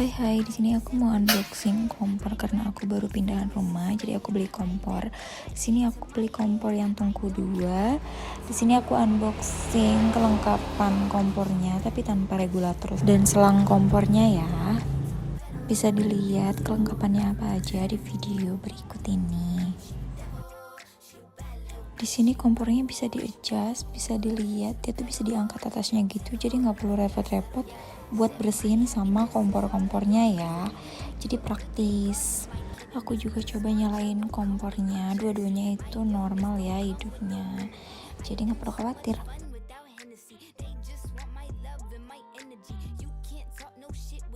Hai, di sini aku mau unboxing kompor karena aku baru pindahan rumah, jadi aku beli kompor. Di sini aku beli kompor yang tungku 2. Di sini aku unboxing kelengkapan kompornya tapi tanpa regulator dan selang kompornya ya. Bisa dilihat kelengkapannya apa aja di video berikut ini. Di sini kompornya bisa di-adjust, bisa dilihat, dia tuh bisa diangkat atasnya gitu, jadi nggak perlu repot-repot buat bersihin sama kompor-kompornya ya. Jadi praktis. Aku juga coba nyalain kompornya, dua-duanya itu normal ya hidupnya, jadi nggak perlu khawatir.